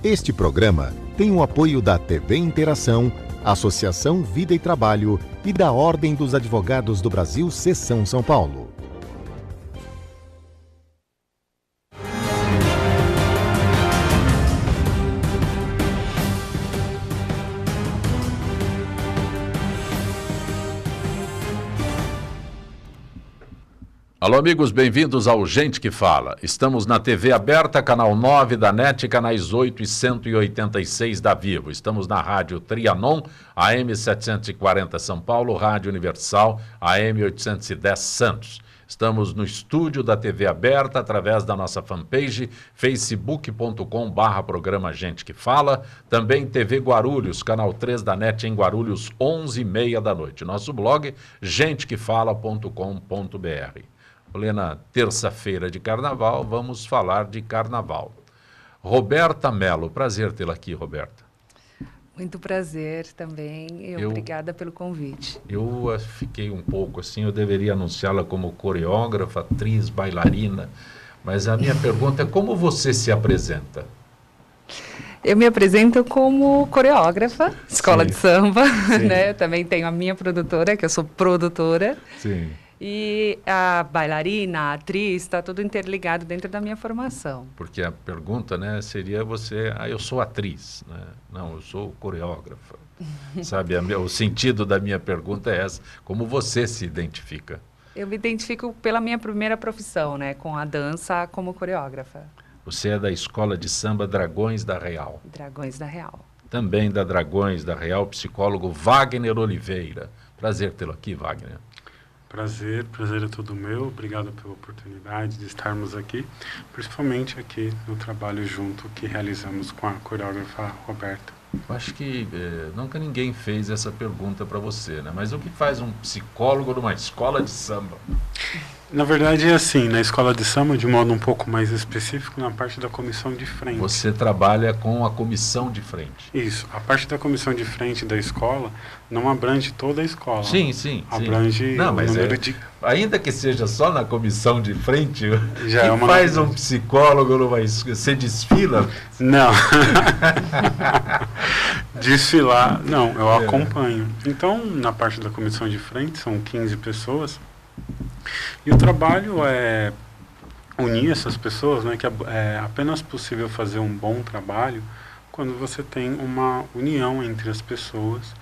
Este programa tem o apoio da TV Interação, Associação Vida e Trabalho e da Ordem dos Advogados do Brasil, Seção São Paulo. Alô, amigos, bem-vindos ao Gente que Fala. Estamos na TV aberta, canal 9 da NET, canais 8 e 186 da Vivo. Estamos na Rádio Trianon, AM 740 São Paulo, Rádio Universal, AM 810 Santos. Estamos no estúdio da TV aberta, através da nossa fanpage, facebook.com/programa Gente que Fala. Também TV Guarulhos, canal 3 da NET em Guarulhos, 11h30 da noite. Nosso blog, gentequefala.com.br. Plena terça-feira de carnaval, vamos falar de carnaval. Roberta Mello, prazer tê-la aqui, Roberta. Muito prazer também, obrigada pelo convite. Eu fiquei um pouco assim, eu deveria anunciá-la como coreógrafa, atriz, bailarina, mas a minha pergunta é como você se apresenta? Eu me apresento como coreógrafa, escola de samba, né? Eu também tenho a minha produtora, que eu sou produtora. Sim. E a bailarina, a atriz, está tudo interligado dentro da minha formação. Porque a pergunta, né, seria você, eu sou atriz, né? Não, eu sou coreógrafa. Sabe, o sentido da minha pergunta é essa, como você se identifica? Eu me identifico pela minha primeira profissão, né, com a dança como coreógrafa. Você é da Escola de Samba Dragões da Real. Dragões da Real. Também da Dragões da Real, psicólogo Wagner Oliveira. Prazer tê-lo aqui, Wagner. Prazer é todo meu. Obrigado pela oportunidade de estarmos aqui, principalmente aqui no trabalho junto que realizamos com a coreógrafa Roberta. Eu acho que nunca ninguém fez essa pergunta para você, né? Mas o que faz um psicólogo numa escola de samba? Na verdade é assim, na escola de samba, de modo um pouco mais específico, na parte da comissão de frente. Você trabalha com a comissão de frente. Isso, a parte da comissão de frente da escola não abrange toda a escola. Sim. Abrange o número de... Ainda que seja só na comissão de frente, já que é uma faz novidade. Um psicólogo numa escola? Você desfila? Não. Desfilar, não, eu acompanho. Então, na parte da comissão de frente, são 15 pessoas. E o trabalho é unir essas pessoas, né, que é apenas possível fazer um bom trabalho quando você tem uma união entre as pessoas,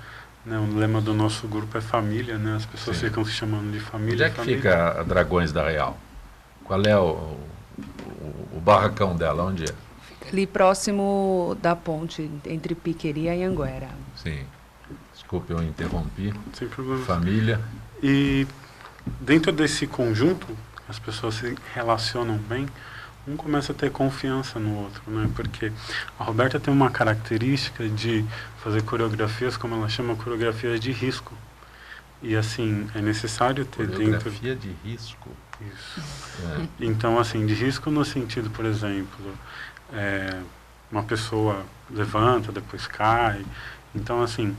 né? O lema do nosso grupo é família, né? As pessoas ficam se chamando de família. Onde é que fica a Dragões da Real? Qual é o barracão dela? Onde é? Fica ali próximo da ponte entre Piqueria e Anguera. Sim. Desculpe, eu interrompi. Sem problema. Família. E dentro desse conjunto, as pessoas se relacionam bem, um começa a ter confiança no outro, né? Porque a Roberta tem uma característica de fazer coreografias, como ela chama, coreografias de risco. E assim, é necessário ter coreografia de risco? Isso. Então, assim, de risco no sentido, por exemplo, uma pessoa levanta, depois cai. Então, assim,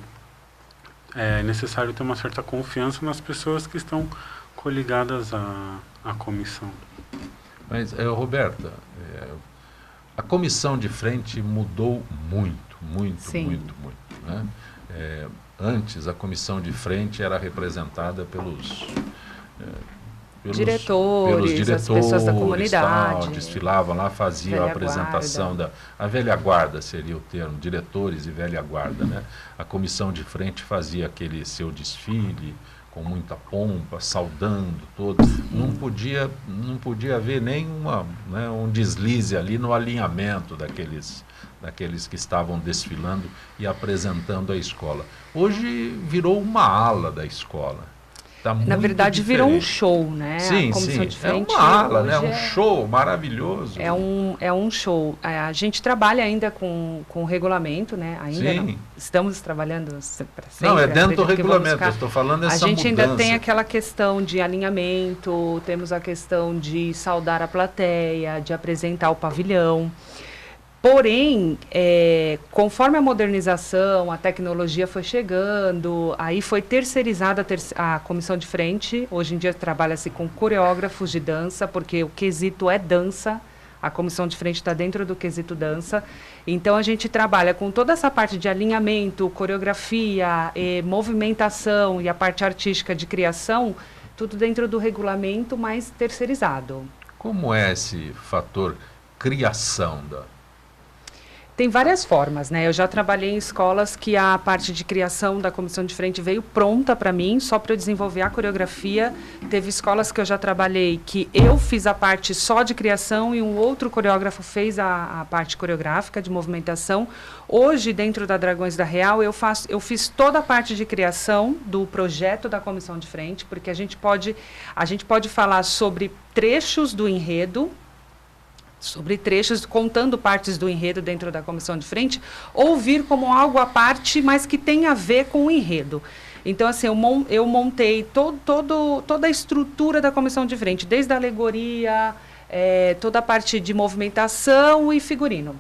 é necessário ter uma certa confiança nas pessoas que estão coligadas à comissão. Mas, Roberta, a comissão de frente mudou muito, né? Antes, a comissão de frente era representada pelos diretores, as pessoas da comunidade. Tal, desfilavam lá, faziam a apresentação a velha guarda seria o termo, diretores e velha guarda, né? A comissão de frente fazia aquele seu desfile com muita pompa, saudando todos. Não podia haver nenhuma, né, um deslize ali no alinhamento daqueles que estavam desfilando e apresentando a escola. Hoje virou uma ala da escola. Na verdade, virou um show, né? Sim, é uma ala, né? Um show maravilhoso. É um show. A gente trabalha ainda com o regulamento, né? Ainda não. Estamos trabalhando para sempre. Não, é dentro do regulamento, eu estou falando dessa mudança. A gente ainda tem aquela questão de alinhamento, temos a questão de saudar a plateia, de apresentar o pavilhão. Porém, conforme a modernização, a tecnologia foi chegando, aí foi terceirizada a comissão de frente. Hoje em dia trabalha-se com coreógrafos de dança, porque o quesito é dança. A comissão de frente está dentro do quesito dança. Então, a gente trabalha com toda essa parte de alinhamento, coreografia, movimentação e a parte artística de criação, tudo dentro do regulamento, mas terceirizado. Como é esse fator criação da... Tem várias formas, né? Eu já trabalhei em escolas que a parte de criação da comissão de frente veio pronta para mim, só para eu desenvolver a coreografia. Teve escolas que eu já trabalhei que eu fiz a parte só de criação e um outro coreógrafo fez a parte coreográfica de movimentação. Hoje, dentro da Dragões da Real, eu fiz toda a parte de criação do projeto da comissão de frente, porque a gente pode falar sobre trechos do enredo, sobre trechos, contando partes do enredo dentro da comissão de frente, ou vir como algo à parte, mas que tem a ver com o enredo. Então, assim, eu montei toda a estrutura da comissão de frente, desde a alegoria, toda a parte de movimentação e figurino.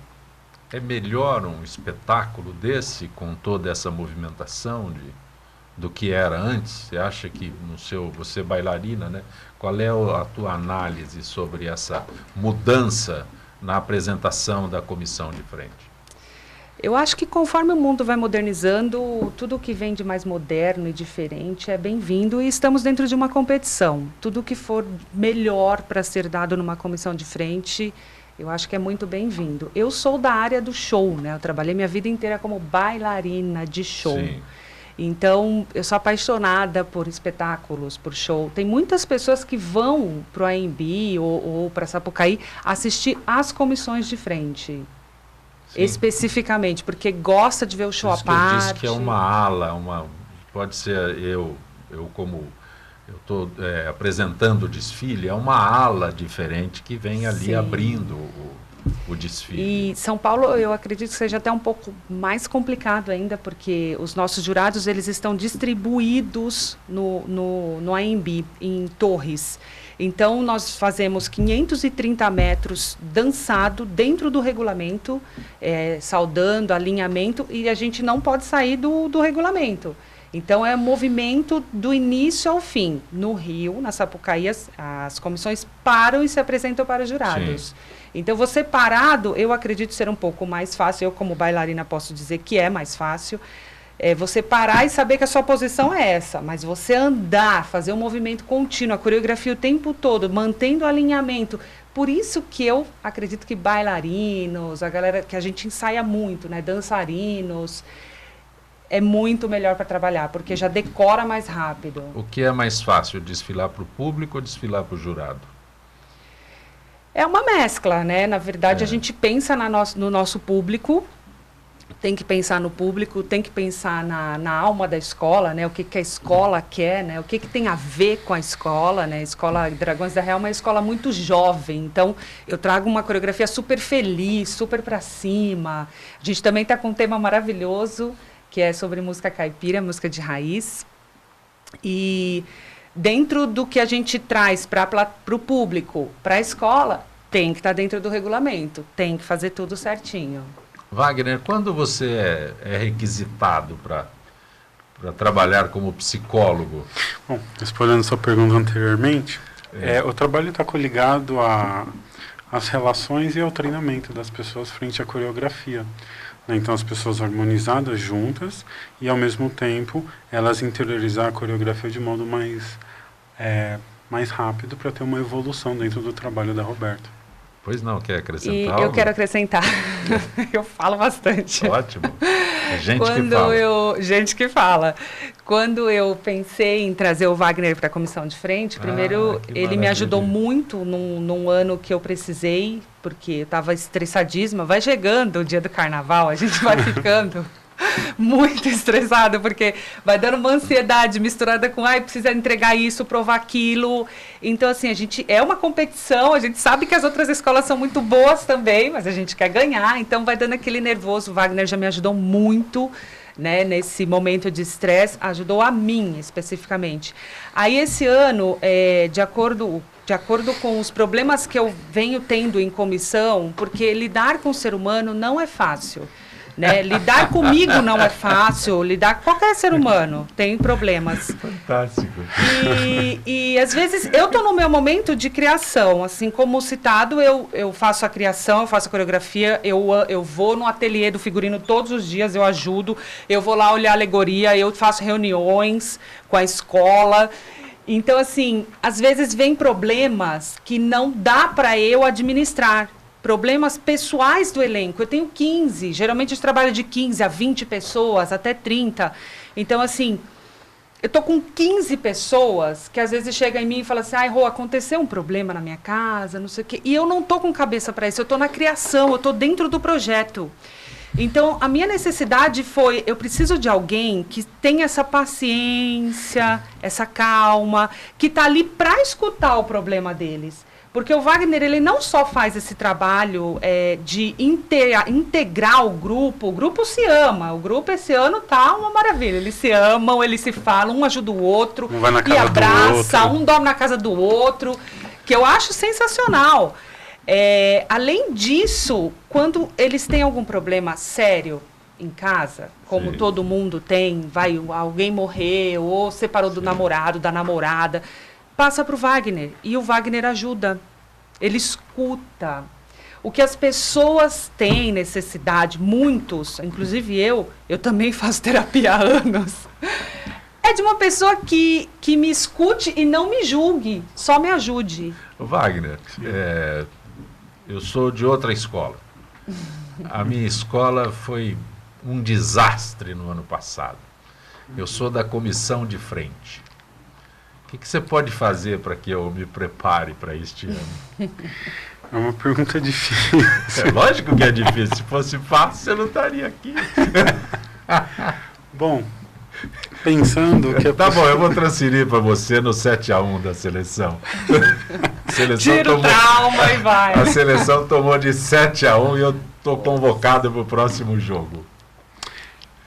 É melhor um espetáculo desse, com toda essa movimentação do que era antes? Você acha que você é bailarina, né? Qual é a tua análise sobre essa mudança na apresentação da comissão de frente? Eu acho que conforme o mundo vai modernizando, tudo que vem de mais moderno e diferente é bem-vindo e estamos dentro de uma competição. Tudo que for melhor para ser dado numa comissão de frente, eu acho que é muito bem-vindo. Eu sou da área do show, né? Eu trabalhei minha vida inteira como bailarina de show. Sim. Então, eu sou apaixonada por espetáculos, por show. Tem muitas pessoas que vão para o AMB ou para Sapucaí assistir às comissões de frente. Sim. Especificamente, porque gosta de ver o show à parte. Eu disse que é uma ala, pode ser eu estou apresentando o desfile, é uma ala diferente que vem ali Sim. abrindo o desfile. E São Paulo, eu acredito que seja até um pouco mais complicado ainda, porque os nossos jurados, eles estão distribuídos no AMB, em torres. Então, nós fazemos 530 metros dançado dentro do regulamento, saudando, alinhamento, e a gente não pode sair do regulamento. Então, é movimento do início ao fim. No Rio, na Sapucaí, as comissões param e se apresentam para os jurados. Sim. Então, você parado, eu acredito ser um pouco mais fácil. Eu, como bailarina, posso dizer que é mais fácil. Você parar e saber que a sua posição é essa. Mas você andar, fazer um movimento contínuo, a coreografia o tempo todo, mantendo o alinhamento. Por isso que eu acredito que bailarinos, a galera que a gente ensaia muito, né, dançarinos, é muito melhor para trabalhar, porque já decora mais rápido. O que é mais fácil, desfilar para o público ou desfilar para o jurado? É uma mescla, né? Na verdade, a gente pensa no nosso público, tem que pensar no público, tem que pensar na alma da escola, né? O que a escola quer, né? O que tem a ver com a escola, né? A escola Dragões da Real é uma escola muito jovem, então eu trago uma coreografia super feliz, super para cima. A gente também está com um tema maravilhoso, que é sobre música caipira, música de raiz. E dentro do que a gente traz para o público, para a escola, tem que estar dentro do regulamento, tem que fazer tudo certinho. Wagner, quando você é requisitado para trabalhar como psicólogo? Bom, respondendo a sua pergunta anteriormente, o trabalho está coligado às relações e ao treinamento das pessoas frente à coreografia. Então, as pessoas harmonizadas juntas e, ao mesmo tempo, elas interiorizar a coreografia de modo mais rápido para ter uma evolução dentro do trabalho da Roberta. Pois não, quer acrescentar e algo? Eu quero acrescentar. Eu falo bastante. Ótimo. Gente que fala. Quando eu pensei em trazer o Wagner para a comissão de frente, primeiro ele me ajudou muito num ano que eu precisei, porque eu estava estressadíssima. Vai chegando o dia do carnaval, a gente vai ficando muito estressado, porque vai dando uma ansiedade misturada com, precisa entregar isso, provar aquilo. Então, assim, é uma competição, a gente sabe que as outras escolas são muito boas também, mas a gente quer ganhar, então vai dando aquele nervoso. O Wagner já me ajudou muito, né, nesse momento de estresse, ajudou a mim, especificamente. Aí, esse ano, de acordo com os problemas que eu venho tendo em comissão, porque lidar com o ser humano não é fácil. né? Lidar comigo não é fácil, lidar com qualquer ser humano tem problemas. Fantástico. E às vezes eu estou no meu momento de criação, assim como citado, eu faço a criação, eu faço a coreografia, eu vou no ateliê do figurino todos os dias, eu ajudo, eu vou lá olhar a alegoria, eu faço reuniões com a escola. Então, assim, às vezes vem problemas que não dá para eu administrar. Problemas pessoais do elenco. Eu tenho 15, geralmente a gente trabalha de 15 a 20 pessoas, até 30. Então, assim, eu tô com 15 pessoas que às vezes chegam em mim e falam assim, ai, Rô, aconteceu um problema na minha casa, não sei o quê. E eu não tô com cabeça para isso, eu tô na criação, eu tô dentro do projeto. Então, a minha necessidade foi, eu preciso de alguém que tenha essa paciência, essa calma, que está ali para escutar o problema deles. Porque o Wagner, ele não só faz esse trabalho de integrar o grupo se ama, o grupo esse ano tá uma maravilha, eles se amam, eles se falam, um ajuda o outro, um vai na casa e abraça, do outro. um dorme na casa do outro, que eu acho sensacional. Além disso, quando eles têm algum problema sério em casa, como Sim. todo mundo tem, alguém morreu ou separou do namorado, da namorada, passa para o Wagner e o Wagner ajuda, ele escuta. O que as pessoas têm necessidade, muitos, inclusive eu também faço terapia há anos, é de uma pessoa que me escute e não me julgue, só me ajude. Wagner, eu sou de outra escola. A minha escola foi um desastre no ano passado. Eu sou da comissão de frente. O que você pode fazer para que eu me prepare para este ano? É uma pergunta difícil. É lógico que é difícil. Se fosse fácil, eu não estaria aqui. Bom, pensando que... Tá bom, eu vou transferir para você no 7-1 da seleção. Tira o trauma e vai. A seleção tomou de 7-1 e eu estou convocado para o próximo jogo.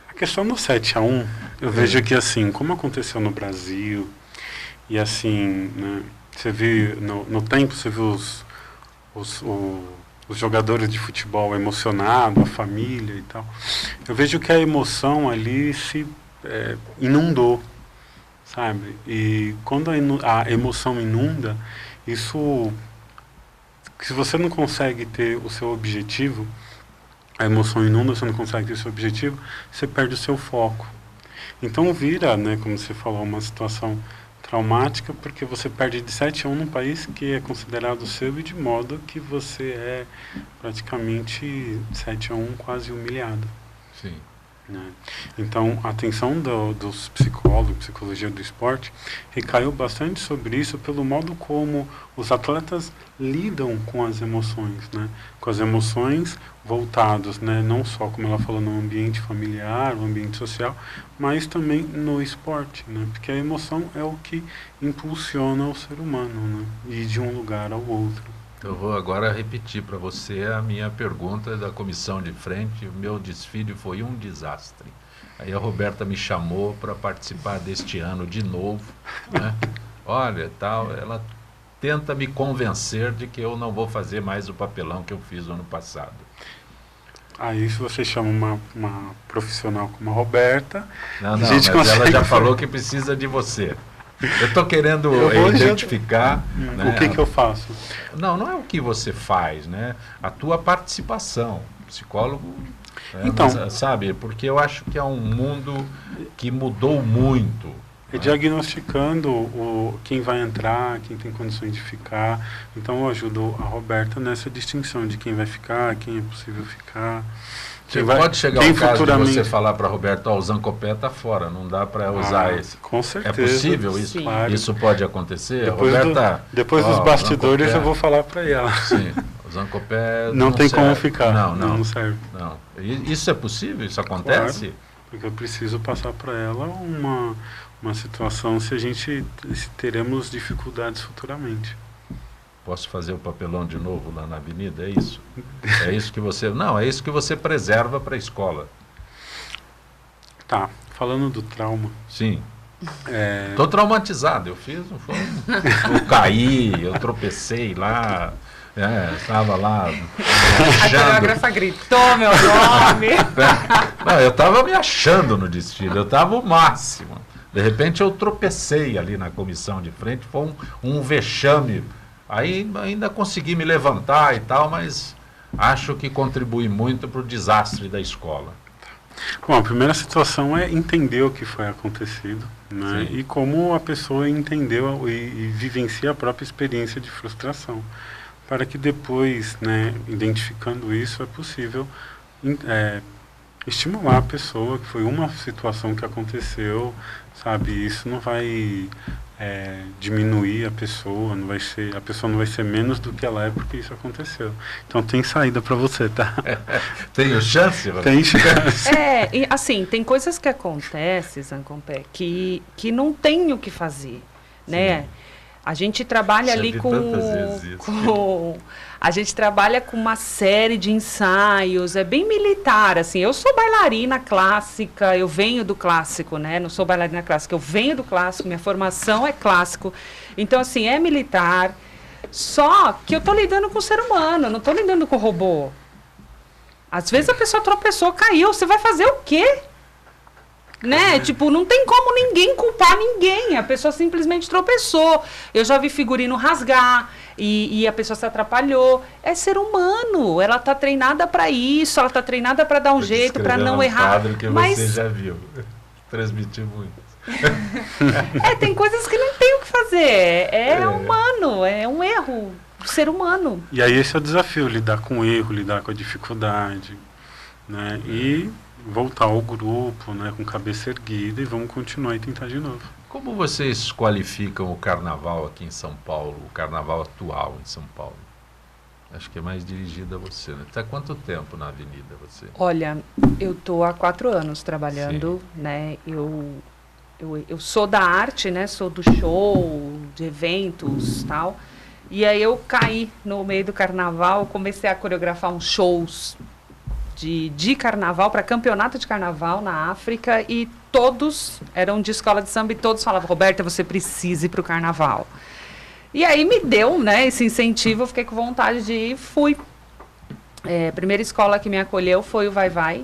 A questão do 7-1, eu vejo que, assim, como aconteceu no Brasil, e assim, né, você viu, no tempo, você viu os jogadores de futebol emocionados, a família e tal. Eu vejo que a emoção ali se inundou, sabe? E quando a emoção inunda, isso, se você não consegue ter o seu objetivo, a emoção inunda, você não consegue ter o seu objetivo, você perde o seu foco. Então vira, né, como você falou, uma situação traumática, porque você perde de 7-1 num país que é considerado seu e de modo que você é praticamente 7-1 quase humilhado. Sim. Né? Então, a atenção dos psicólogos, psicologia do esporte, recaiu bastante sobre isso pelo modo como os atletas lidam com as emoções, né? Com as emoções voltadas, né? Não só, como ela falou, no ambiente familiar, no ambiente social, mas também no esporte, né? Porque a emoção é o que impulsiona o ser humano, né? Ir de um lugar ao outro. Eu vou agora repetir para você a minha pergunta da comissão de frente. O meu desfile foi um desastre. Aí a Roberta me chamou para participar deste ano de novo, né? Olha, tal, ela tenta me convencer de que eu não vou fazer mais o papelão que eu fiz no ano passado. Aí se você chama uma profissional como a Roberta, Não, mas ela já falou que precisa de você. Eu estou querendo identificar... Né, o que eu faço? Não é o que você faz, né? A tua participação. Psicólogo, então, mas, sabe? Porque eu acho que é um mundo que mudou muito. É diagnosticando quem vai entrar, quem tem condições de ficar. Então eu ajudo a Roberta nessa distinção de quem vai ficar, quem é possível ficar. Pode chegar um caso de você falar para a Roberta, o Zancopé está fora, não dá para usar esse. Com certeza. É possível isso? Claro. Isso pode acontecer? Depois dos bastidores eu vou falar para ela. Sim, o Zancopé não tem serve. como ficar. Não serve. Não. Isso é possível? Isso acontece? Claro, porque eu preciso passar para ela uma situação se teremos dificuldades futuramente. Posso fazer o papelão de novo lá na avenida? É isso? É isso que você... Não, é isso que você preserva para a escola. Tá, falando do trauma... Sim. Estou traumatizado, eu caí, eu tropecei lá, Estava lá. A coreógrafa gritou meu nome. Não, eu estava me achando no desfile, eu estava o máximo. De repente eu tropecei ali na comissão de frente, foi um vexame. Aí ainda consegui me levantar e tal, mas acho que contribui muito para o desastre da escola. Bom, a primeira situação é entender o que foi acontecido, né? E como a pessoa entendeu e vivencia a própria experiência de frustração. Para que depois, né, identificando isso, é possível estimular a pessoa, que foi uma situação que aconteceu, sabe? Isso não vai diminuir a pessoa, a pessoa não vai ser menos do que ela é porque isso aconteceu. Então tem saída para você, tá? Tem chance? Tem chance. E assim, tem coisas que acontecem, Zancompé, que não tem o que fazer, né? A gente trabalha ali a gente trabalha com uma série de ensaios, é bem militar, assim. Eu sou bailarina clássica, eu venho do clássico, né? Não sou bailarina clássica, eu venho do clássico, minha formação é clássico. Então, assim, é militar. Só que eu estou lidando com o ser humano, não estou lidando com o robô. Às vezes a pessoa tropeçou, caiu, você vai fazer o quê? Né? Tipo, não tem como ninguém culpar ninguém. A pessoa simplesmente tropeçou. Eu já vi figurino rasgar e a pessoa se atrapalhou. É ser humano. Ela está treinada para isso. Ela está treinada para dar um jeito, para não errar. Que você já viu. Transmitir muito. Tem coisas que não tem o que fazer. É humano. É um erro. Ser humano. E aí esse é o desafio, lidar com o erro, lidar com a dificuldade, né? E voltar ao grupo, né, com cabeça erguida, e vamos continuar e tentar de novo. Como vocês qualificam o carnaval aqui em São Paulo, o carnaval atual em São Paulo? Acho que é mais dirigido a você, né? Está há quanto tempo na Avenida você? Olha, eu estou há 4 anos trabalhando, né? Eu sou da arte, né? Sou do show, de eventos, tal. E aí eu caí no meio do carnaval, comecei a coreografar uns shows de carnaval, para campeonato de carnaval na África, e todos eram de escola de samba e todos falavam: Roberta, você precisa ir para o carnaval. E aí me deu, né, esse incentivo, eu fiquei com vontade de ir, fui. A primeira escola que me acolheu foi o Vai Vai,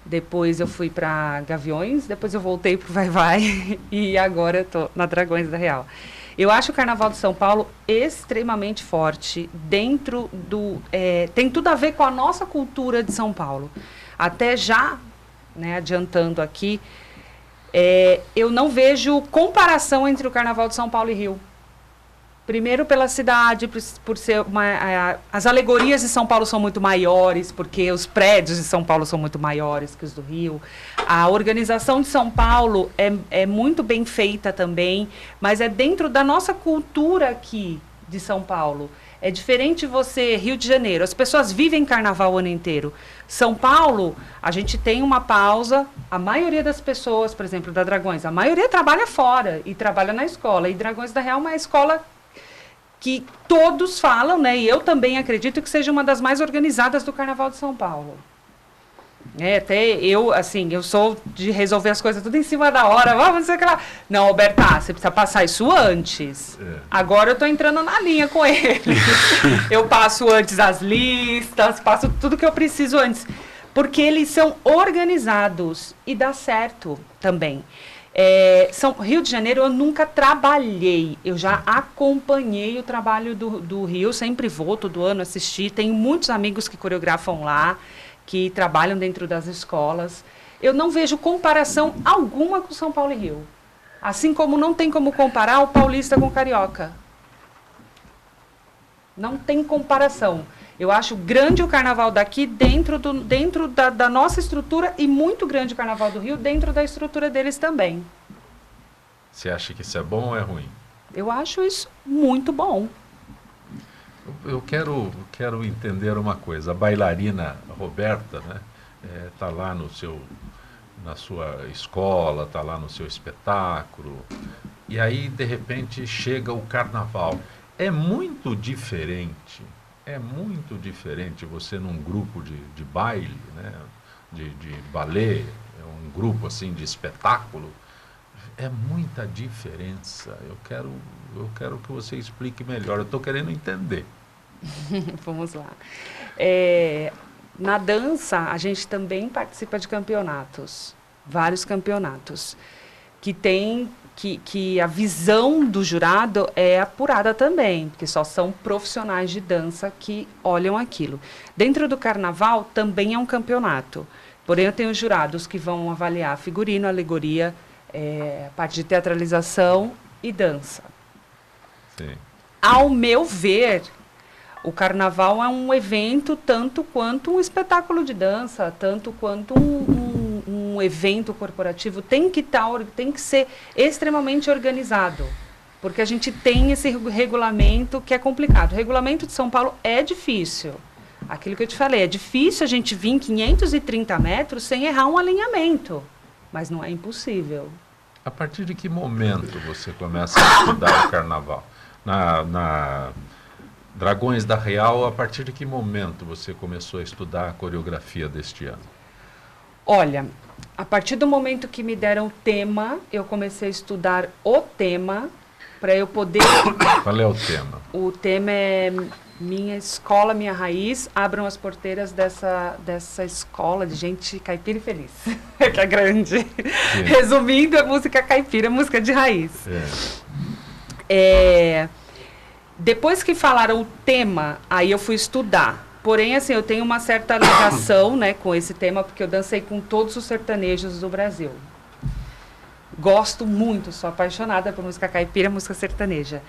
depois eu fui para Gaviões, depois eu voltei para o Vai Vai e agora eu estou na Dragões da Real. Eu acho o Carnaval de São Paulo extremamente forte, dentro do... tem tudo a ver com a nossa cultura de São Paulo. Até já, né, adiantando aqui, eu não vejo comparação entre o Carnaval de São Paulo e Rio. Primeiro pela cidade, por ser as alegorias de São Paulo são muito maiores, porque os prédios de São Paulo são muito maiores que os do Rio. A organização de São Paulo é muito bem feita também, mas é dentro da nossa cultura aqui de São Paulo. É diferente você, Rio de Janeiro, as pessoas vivem carnaval o ano inteiro. São Paulo, a gente tem uma pausa, a maioria das pessoas, por exemplo, da Dragões, a maioria trabalha fora e trabalha na escola. E Dragões da Real é uma escola que todos falam, né? E eu também acredito que seja uma das mais organizadas do Carnaval de São Paulo. Até eu, assim, eu sou de resolver as coisas tudo em cima da hora. Vamos dizer que lá. Não, Roberta, você precisa passar isso antes. Agora eu estou entrando na linha com ele. Eu passo antes as listas, passo tudo que eu preciso antes. Porque eles são organizados e dá certo também. Rio de Janeiro eu nunca trabalhei, eu já acompanhei o trabalho do Rio, sempre vou todo ano assistir, tenho muitos amigos que coreografam lá, que trabalham dentro das escolas. Eu não vejo comparação alguma com São Paulo e Rio, assim como não tem como comparar o paulista com o carioca. Não tem comparação. Eu acho grande o carnaval daqui dentro da nossa estrutura e muito grande o carnaval do Rio dentro da estrutura deles também. Você acha que isso é bom ou é ruim? Eu acho isso muito bom. Eu quero entender uma coisa. A bailarina Roberta, né, tá lá na sua escola, está lá no seu espetáculo, e aí, de repente, chega o carnaval. É muito diferente você num grupo de baile, né, de balé, um grupo assim de espetáculo. É muita diferença. Eu quero que você explique melhor. Eu estou querendo entender. Vamos lá. Na dança, a gente também participa de campeonatos, vários campeonatos, que a visão do jurado é apurada também, porque só são profissionais de dança que olham aquilo. Dentro do carnaval, também é um campeonato, porém eu tenho jurados que vão avaliar figurino, alegoria, parte de teatralização e dança. Sim. Ao meu ver, o carnaval é um evento tanto quanto um espetáculo de dança, tanto quanto um evento corporativo. Tem que ser extremamente organizado, porque a gente tem esse regulamento que é complicado. O regulamento de São Paulo é difícil. Aquilo que eu te falei, é difícil a gente vir 530 metros sem errar um alinhamento, mas não é impossível. A partir de que momento você começa a estudar o carnaval? Na Dragões da Real, a partir de que momento você começou a estudar a coreografia deste ano? Olha, a partir do momento que me deram o tema, eu comecei a estudar o tema para eu poder... Qual é o tema? O tema é Minha Escola, Minha Raiz, abram as porteiras dessa escola de gente caipira e feliz, que é grande. Sim. Resumindo, é música caipira, música de raiz. Depois que falaram o tema, aí eu fui estudar. Porém, assim, eu tenho uma certa ligação, né, com esse tema, porque eu dancei com todos os sertanejos do Brasil. Gosto muito, sou apaixonada por música caipira, música sertaneja.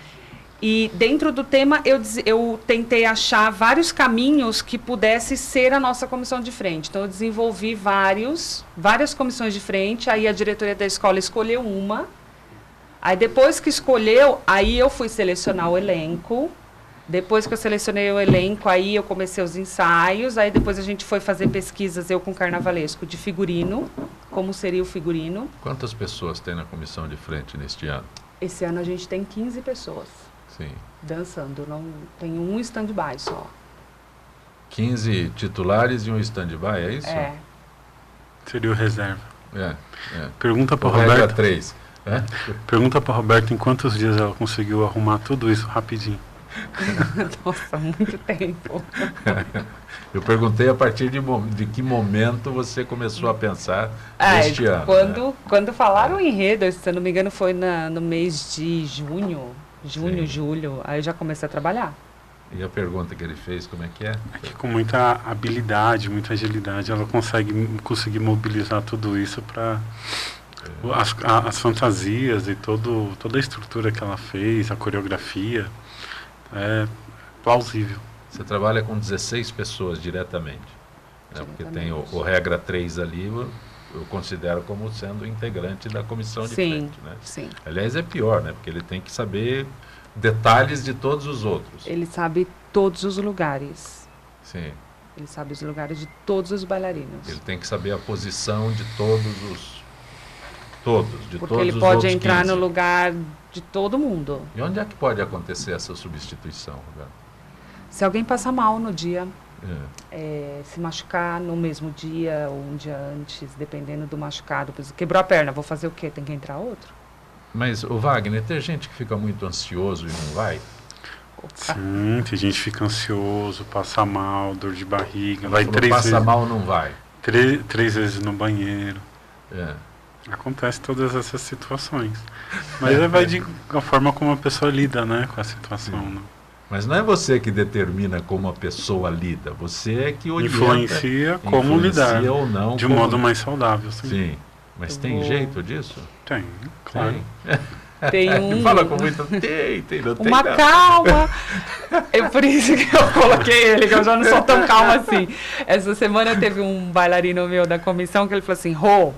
E dentro do tema, eu tentei achar vários caminhos que pudesse ser a nossa comissão de frente. Então, eu desenvolvi várias comissões de frente, aí a diretoria da escola escolheu uma. Aí, depois que escolheu, aí eu fui selecionar o elenco. Depois que eu selecionei o elenco, aí eu comecei os ensaios. Aí, depois a gente foi fazer pesquisas, eu com o carnavalesco, de figurino. Como seria o figurino. Quantas pessoas tem na comissão de frente neste ano? Esse ano a gente tem 15 pessoas. Sim. Dançando. Não, tem um stand-by só. 15 titulares e um stand-by, é isso? É. Seria o reserva. Pergunta para o Roberto. 3. Pergunta para o Roberto em quantos dias ela conseguiu arrumar tudo isso rapidinho. Nossa, muito tempo. Eu perguntei a partir de que momento você começou a pensar neste ano. Quando falaram o enredo, se eu não me engano, foi no mês de junho, julho, aí eu já comecei a trabalhar. E a pergunta que ele fez, como é que é? É que com muita habilidade, muita agilidade, ela conseguir mobilizar tudo isso para as fantasias e toda a estrutura que ela fez, a coreografia, é plausível. Você trabalha com 16 pessoas diretamente, né? Porque tem o regra 3 ali, eu considero como sendo integrante da comissão de frente, né? Sim. Aliás, é pior, né? Porque ele tem que saber detalhes de todos os outros. Ele sabe todos os lugares. Sim. Ele sabe os lugares de todos os bailarinos. Ele tem que saber a posição de todos os Porque ele pode entrar 15. no lugar de todo mundo. E onde é que pode acontecer essa substituição, Roberto? Se alguém passar mal no dia, se machucar no mesmo dia ou um dia antes, dependendo do machucado. Quebrou a perna, vou fazer o quê? Tem que entrar outro? Mas, o Wagner, tem gente que fica muito ansioso e não vai? Sim, tem gente que fica ansioso, passa mal, dor de barriga, vai 3 vezes. Passa mal, não vai. 3 vezes no banheiro. É. Acontece todas essas situações. Mas vai de a forma como a pessoa lida, né, com a situação. Né? Mas não é você que determina como a pessoa lida, você é que orienta, influencia como lidar ou não, de um modo mais saudável. Sim. Mas tem jeito disso? Tem, claro. Tem Fala com muita... Uma calma. É por isso que eu coloquei ele, que eu já não sou tão calma assim. Essa semana teve um bailarino meu da comissão que ele falou assim: Rô,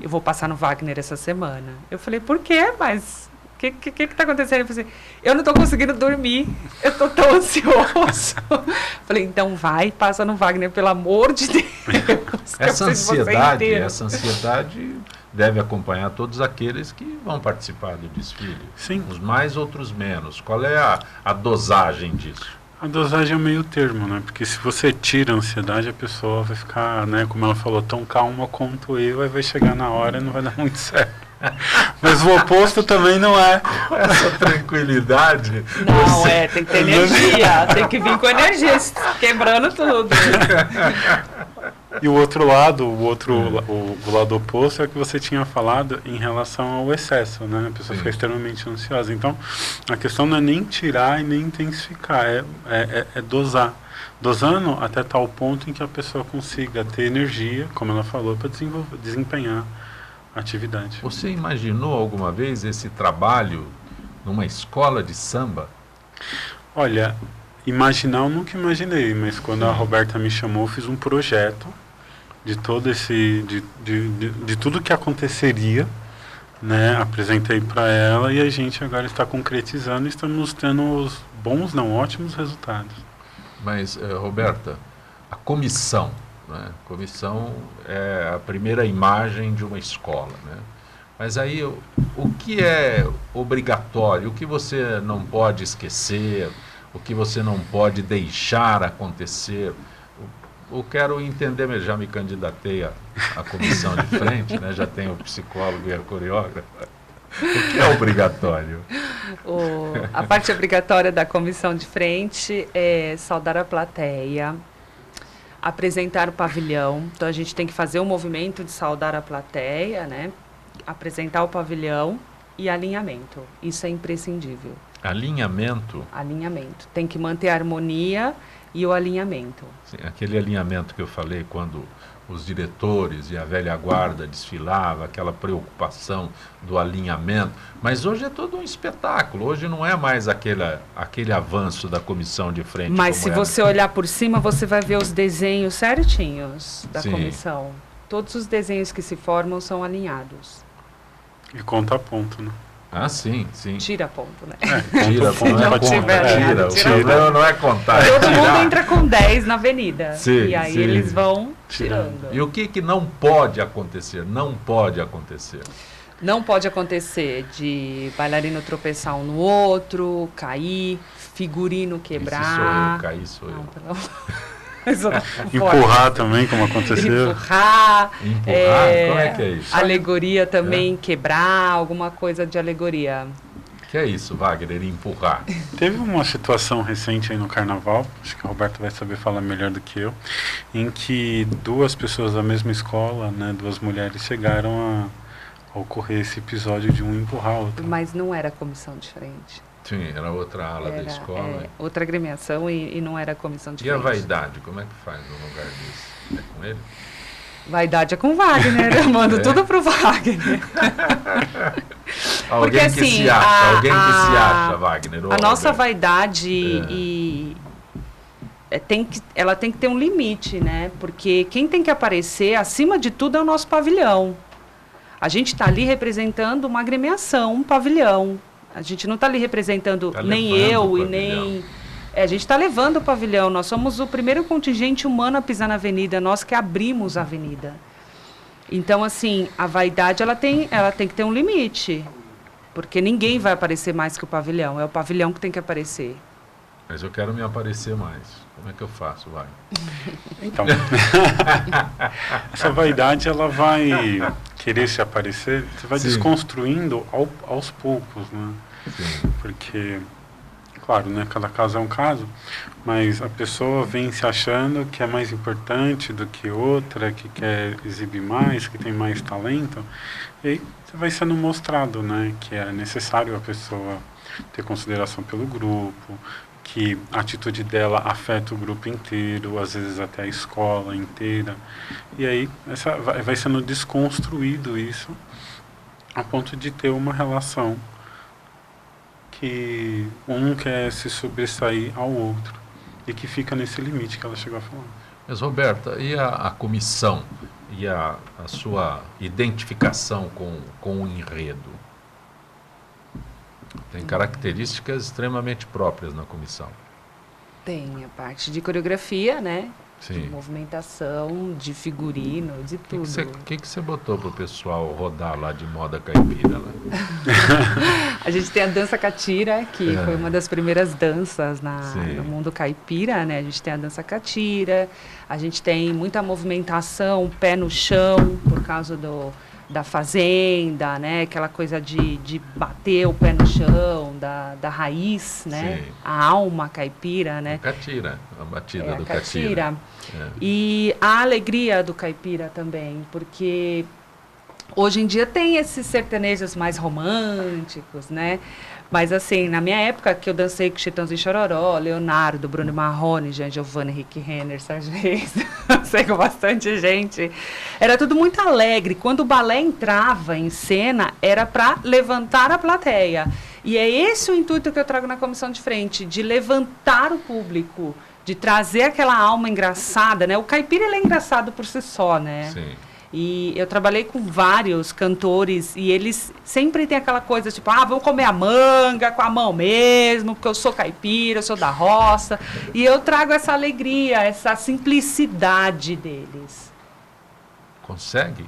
eu vou passar no Wagner essa semana. Eu falei, por quê? Mas o que está acontecendo? Ele falou assim, eu não estou conseguindo dormir, eu estou tão ansioso. Falei, então vai, passa no Wagner, pelo amor de Deus. Essa ansiedade deve acompanhar todos aqueles que vão participar do desfile. Sim. Uns mais, outros menos. Qual é a dosagem disso? A dosagem é meio termo, né? Porque se você tira a ansiedade, a pessoa vai ficar, né, como ela falou, tão calma quanto eu, aí vai chegar na hora e não vai dar muito certo. Mas o oposto também não é. Essa tranquilidade. Não, tem que ter energia, tem que vir com energia, quebrando tudo. E o outro lado, o lado oposto é o que você tinha falado em relação ao excesso, né? A pessoa fica extremamente ansiosa. Então, a questão não é nem tirar e nem intensificar, é dosar. Dosando até tal ponto em que a pessoa consiga ter energia, como ela falou, para desempenhar a atividade. Você imaginou alguma vez esse trabalho numa escola de samba? Olha, imaginar eu nunca imaginei, mas quando a Roberta me chamou, eu fiz um projeto de todo de tudo que aconteceria, né? Apresentei para ela e a gente agora está concretizando e estamos tendo os bons, não ótimos resultados. Mas, Roberta, a comissão, né? A comissão é a primeira imagem de uma escola, né? Mas aí, o que é obrigatório, o que você não pode esquecer, o que você não pode deixar acontecer? Eu quero entender, já me candidatei à comissão de frente, né? Já tenho o psicólogo e a coreógrafa. O que é obrigatório? A parte obrigatória da comissão de frente é saudar a plateia, apresentar o pavilhão. Então, a gente tem que fazer um movimento de saudar a plateia, né? Apresentar o pavilhão e alinhamento. Isso é imprescindível. Alinhamento? Alinhamento. Tem que manter a harmonia e o alinhamento. Sim, aquele alinhamento que eu falei quando os diretores e a velha guarda desfilava, aquela preocupação do alinhamento. Mas hoje é todo um espetáculo, hoje não é mais aquele avanço da comissão de frente. Mas se você olhar por cima, você vai ver os desenhos certinhos da Sim. comissão. Todos os desenhos que se formam são alinhados. E conta a ponto, né? Ah, sim, sim. Tira ponto, né? Tira, Se não tiver alinhado, tira, não é contar. Todo mundo entra com 10 na avenida. Sim, e aí sim. eles vão tirando. E o que não pode acontecer? Não pode acontecer. Não pode acontecer de bailarino tropeçar um no outro, cair, figurino quebrar. Cair sou eu. Não, pelo amor. Isso não pode. Empurrar também, como aconteceu. Empurrar. Como é que é isso? Alegoria também, quebrar, alguma coisa de alegoria. Que é isso, Wagner, empurrar? Teve uma situação recente aí no Carnaval, acho que o Roberto vai saber falar melhor do que eu, em que duas pessoas da mesma escola, né, duas mulheres, chegaram a ocorrer esse episódio de um empurrar o outro. Mas não era comissão de frente. Sim, era outra ala da escola. Outra agremiação e não era comissão de frente. E a vaidade, como é que faz no lugar disso? É com ele? Vaidade é com o Wagner, eu mando tudo pro Wagner. Alguém Porque, que assim, se acha, Wagner. A nossa vaidade ela tem que ter um limite, né? Porque quem tem que aparecer, acima de tudo, é o nosso pavilhão. A gente está ali representando uma agremiação, um pavilhão. A gente não está ali representando nem eu e nem... a gente está levando o pavilhão. Nós somos o primeiro contingente humano a pisar na avenida. Nós que abrimos a avenida. Então, assim, a vaidade ela tem que ter um limite. Porque ninguém vai aparecer mais que o pavilhão. É o pavilhão que tem que aparecer. Mas eu quero me aparecer mais. Como é que eu faço, vai? Então, essa vaidade, ela vai querer se aparecer, você vai desconstruindo aos poucos, né? Sim. Porque, claro, né, cada caso é um caso, mas a pessoa vem se achando que é mais importante do que outra, que quer exibir mais, que tem mais talento, e aí você vai sendo mostrado, né, que é necessário a pessoa ter consideração pelo grupo, que a atitude dela afeta o grupo inteiro, às vezes até a escola inteira. E aí vai sendo desconstruído isso, a ponto de ter uma relação que um quer se sobressair ao outro e que fica nesse limite que ela chegou a falar. Mas, Roberta, e a comissão e a sua identificação com o enredo? Tem características extremamente próprias na comissão. Tem a parte de coreografia, né? Sim. De movimentação, de figurino, de tudo. O que você botou para o pessoal rodar lá de moda caipira? Lá? A gente tem a dança catira, que foi uma das primeiras danças no mundo caipira, né? A gente tem a dança catira, a gente tem muita movimentação, pé no chão, por causa da fazenda, né? Aquela coisa de bater o pé no chão, da raiz, né? Sim. A alma caipira, né? Catira, a batida do catira. É. E a alegria do caipira também, porque hoje em dia tem esses sertanejos mais românticos, né? Mas assim, na minha época que eu dancei com Chitãozinho Chororó, Leonardo, Bruno Marrone, Jean Giovanni, Rick Renner, Sérgio Reis, sei com bastante gente, era tudo muito alegre. Quando o balé entrava em cena, era para levantar a plateia. E é esse o intuito que eu trago na comissão de frente, de levantar o público, de trazer aquela alma engraçada, né? O caipira, ele é engraçado por si só, né? Sim. E eu trabalhei com vários cantores e eles sempre têm aquela coisa, tipo, vamos comer a manga com a mão mesmo, porque eu sou caipira, eu sou da roça. E eu trago essa alegria, essa simplicidade deles. Consegue?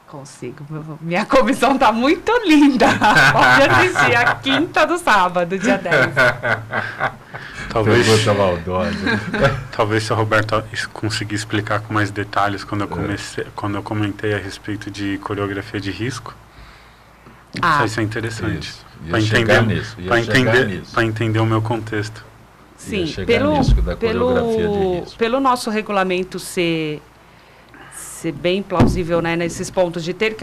Consigo. Minha comissão está muito linda. Pode assistir a quinta do sábado, dia 10. Talvez, pergunta maldosa. Talvez se a Roberta conseguir explicar com mais detalhes quando eu comentei a respeito de coreografia de risco. Isso é interessante. Para entender o meu contexto. Sim, pelo nosso regulamento ser bem plausível, né, nesses pontos de ter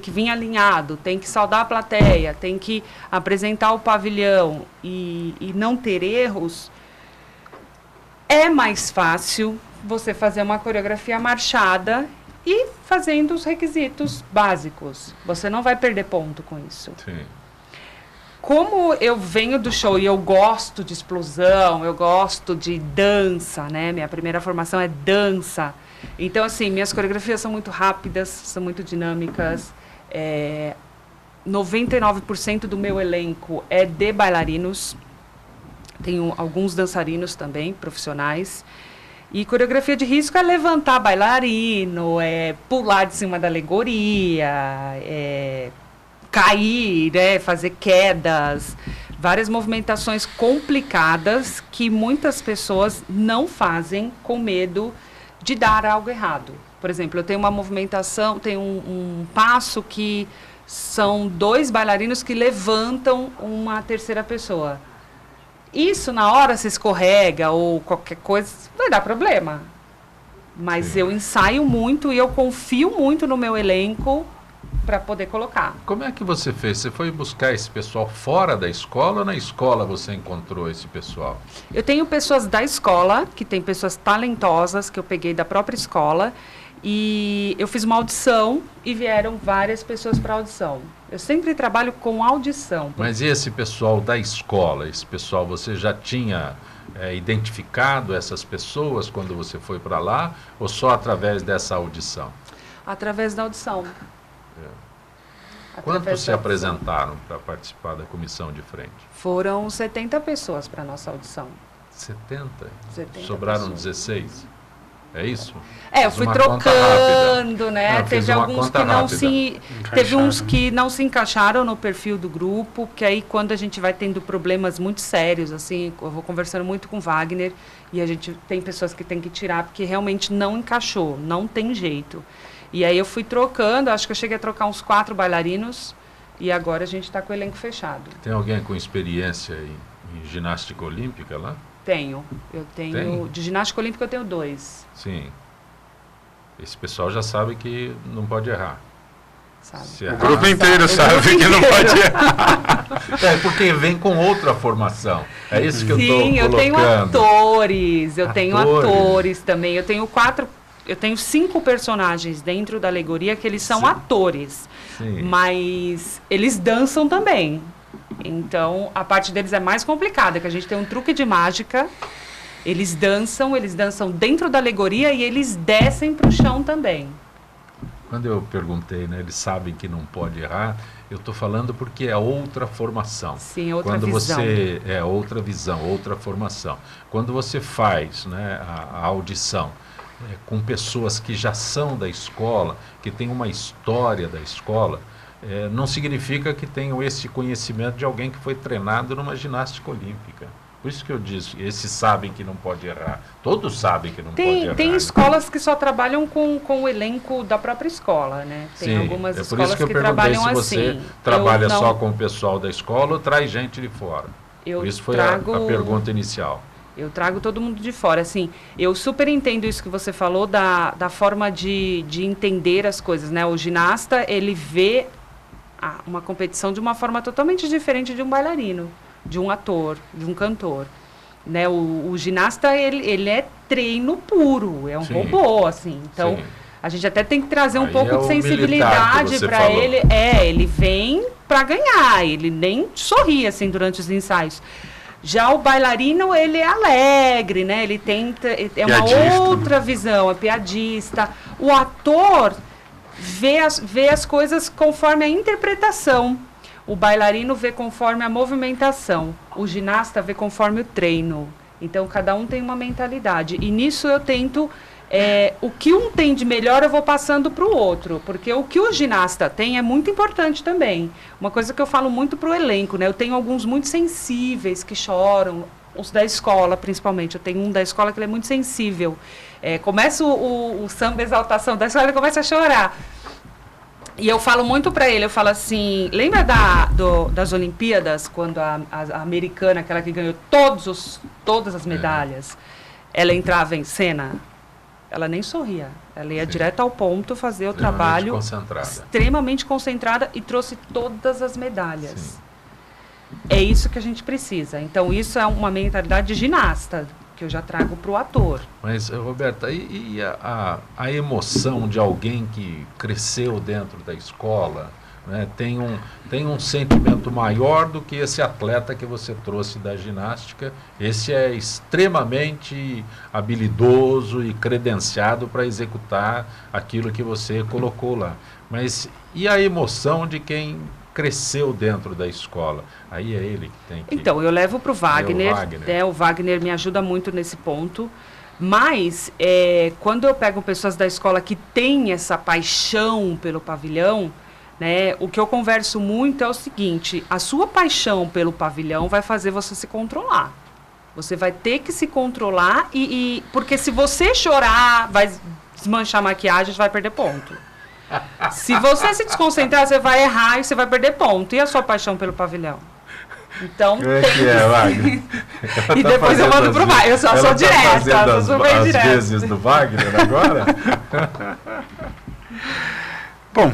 que vir alinhado, tem que saudar a plateia, tem que apresentar o pavilhão e não ter erros, é mais fácil você fazer uma coreografia marchada e fazendo os requisitos básicos. Você não vai perder ponto com isso. Sim. Como eu venho do show e eu gosto de explosão, eu gosto de dança, né? Minha primeira formação é dança. Então, assim, minhas coreografias são muito rápidas, são muito dinâmicas. 99% do meu elenco é de bailarinos. Tenho alguns dançarinos também, profissionais. E coreografia de risco é levantar bailarino, pular de cima da alegoria, cair, né, fazer quedas, várias movimentações complicadas que muitas pessoas não fazem com medo de dar algo errado. Por exemplo, eu tenho uma movimentação, tem um passo que são 2 bailarinos que levantam uma terceira pessoa. Isso, na hora, se escorrega ou qualquer coisa, vai dar problema. Mas Sim. eu ensaio muito e eu confio muito no meu elenco para poder colocar. Como é que você fez? Você foi buscar esse pessoal fora da escola ou na escola você encontrou esse pessoal? Eu tenho pessoas da escola, que tem pessoas talentosas, que eu peguei da própria escola, e eu fiz uma audição e vieram várias pessoas para audição. Eu sempre trabalho com audição. Mas e esse pessoal da escola, esse pessoal, você já tinha identificado essas pessoas quando você foi para lá, ou só através dessa audição? Através da audição. Quantos se apresentaram para participar da comissão de frente? Foram 70 pessoas para a nossa audição. 70? 70 Sobraram pessoas. 16? É isso? Eu fui trocando, né? Teve alguns que não teve uns que não se encaixaram no perfil do grupo, porque aí quando a gente vai tendo problemas muito sérios, assim, eu vou conversando muito com o Wagner, e a gente tem pessoas que tem que tirar, porque realmente não encaixou, não tem jeito. E aí eu fui trocando, acho que eu cheguei a trocar uns 4 bailarinos, e agora a gente está com o elenco fechado. Tem alguém com experiência em ginástica olímpica lá? Tenho. Eu tenho. Tem? De ginástica olímpica eu tenho 2. Sim. Esse pessoal já sabe que não pode errar. Sabe? O grupo inteiro sabe que não pode errar. Porque vem com outra formação. É isso que eu estou colocando. Sim, eu tenho atores, tenho atores também. Eu tenho 5 personagens dentro da alegoria que eles são atores. Sim. Mas eles dançam também. Então, a parte deles é mais complicada, que a gente tem um truque de mágica. Eles dançam dentro da alegoria e eles descem para o chão também. Quando eu perguntei, né, eles sabem que não pode errar, eu estou falando porque é outra formação. Sim, outra Quando visão. Outra visão, outra formação. Quando você faz, né, a audição com pessoas que já são da escola, que têm uma história da escola, não significa que tenham esse conhecimento de alguém que foi treinado numa ginástica olímpica. Por isso que eu disse, esses sabem que não pode errar. Todos sabem que não pode errar. Tem escolas que só trabalham com o elenco da própria escola, né? Tem algumas escolas que trabalham assim. Se você trabalha só com o pessoal da escola ou traz gente de fora? Isso foi a pergunta inicial. Eu trago todo mundo de fora. Assim, eu super entendo isso que você falou da forma de entender as coisas, né? O ginasta, ele vê uma competição de uma forma totalmente diferente de um bailarino, de um ator, de um cantor, né? O ginasta, ele é treino puro, é um robô, assim. Então, a gente até tem que trazer um pouco de sensibilidade para ele. Ele vem para ganhar, ele nem sorri, assim, durante os ensaios. Já o bailarino, ele é alegre, né? Ele tenta... É uma outra visão, é piadista. O ator vê as coisas conforme a interpretação. O bailarino vê conforme a movimentação. O ginasta vê conforme o treino. Então, cada um tem uma mentalidade. E nisso eu tento... o que um tem de melhor eu vou passando para o outro, porque o que o ginasta tem é muito importante também. Uma coisa que eu falo muito para o elenco, né? Eu tenho alguns muito sensíveis que choram, os da escola principalmente. Eu tenho um da escola que ele é muito sensível. Começa o samba exaltação da escola, ele começa a chorar. E eu falo muito para ele, eu falo assim, lembra das Olimpíadas, quando a americana, aquela que ganhou todas as medalhas, ela entrava em cena? Ela nem sorria, ela ia direto ao ponto fazer o trabalho extremamente concentrada e trouxe todas as medalhas. Sim. É isso que a gente precisa. Então, isso é uma mentalidade de ginasta, que eu já trago para o ator. Mas, Roberta, e a emoção de alguém que cresceu dentro da escola, né, tem um sentimento maior do que esse atleta que você trouxe da ginástica? Esse é extremamente habilidoso e credenciado para executar aquilo que você colocou lá. Mas e a emoção de quem cresceu dentro da escola? Aí é ele que tem que... Então, eu levo para o Wagner. O Wagner me ajuda muito nesse ponto. Mas, quando eu pego pessoas da escola que têm essa paixão pelo pavilhão, né, o que eu converso muito é o seguinte: a sua paixão pelo pavilhão vai fazer você se controlar. Você vai ter que se controlar, porque se você chorar, vai desmanchar a maquiagem, você vai perder ponto. Se você se desconcentrar, você vai errar e você vai perder ponto. E a sua paixão pelo pavilhão? Então, Wagner? E depois eu mando pro Wagner. Eu sou direta, eu sou super direta. Às vezes do Wagner agora? Bom,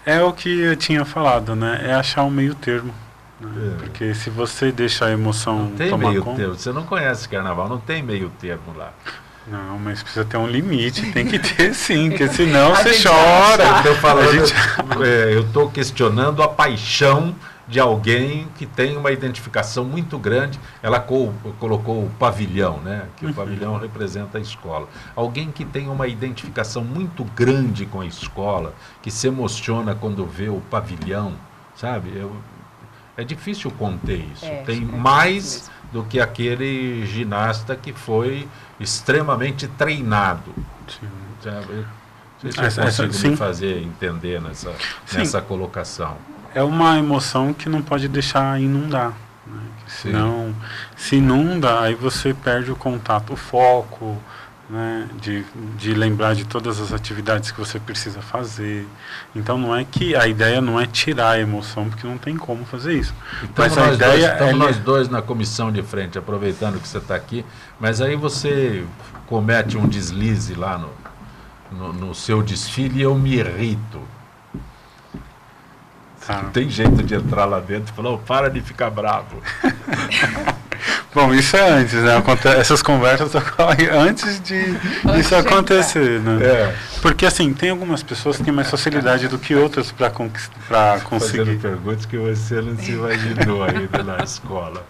é o que eu tinha falado, né? É achar um meio termo. Né? Porque se você deixa a emoção não tem meio termo. Você não conhece carnaval, não tem meio termo lá. Não, mas precisa ter um limite, tem que ter sim, porque senão você chora. Eu estou questionando a paixão de alguém que tem uma identificação muito grande. Ela colocou o pavilhão, né? Que o pavilhão representa a escola. Alguém que tem uma identificação muito grande com a escola, que se emociona quando vê o pavilhão, sabe? É difícil conter isso. Tem mais do que aquele ginasta que foi extremamente treinado. Sim. Sabe? Não sei se eu consigo me fazer entender nessa colocação. É uma emoção que não pode deixar inundar. Né? Senão, se inunda, aí você perde o contato, o foco, né? de lembrar de todas as atividades que você precisa fazer. Então, não é que a ideia não é tirar a emoção, porque não tem como fazer isso. Então, mas a ideia estamos nós dois na comissão de frente, aproveitando que você está aqui, mas aí você comete um deslize lá no seu desfile e eu me irrito. Tem jeito de entrar lá dentro e falar, para de ficar bravo. Bom, isso é antes, né? Essas conversas ocorrem antes disso acontecer, né? Porque, assim, tem algumas pessoas que têm mais facilidade do que outras para conseguir. Fazendo perguntas que você não se imaginou ainda na escola.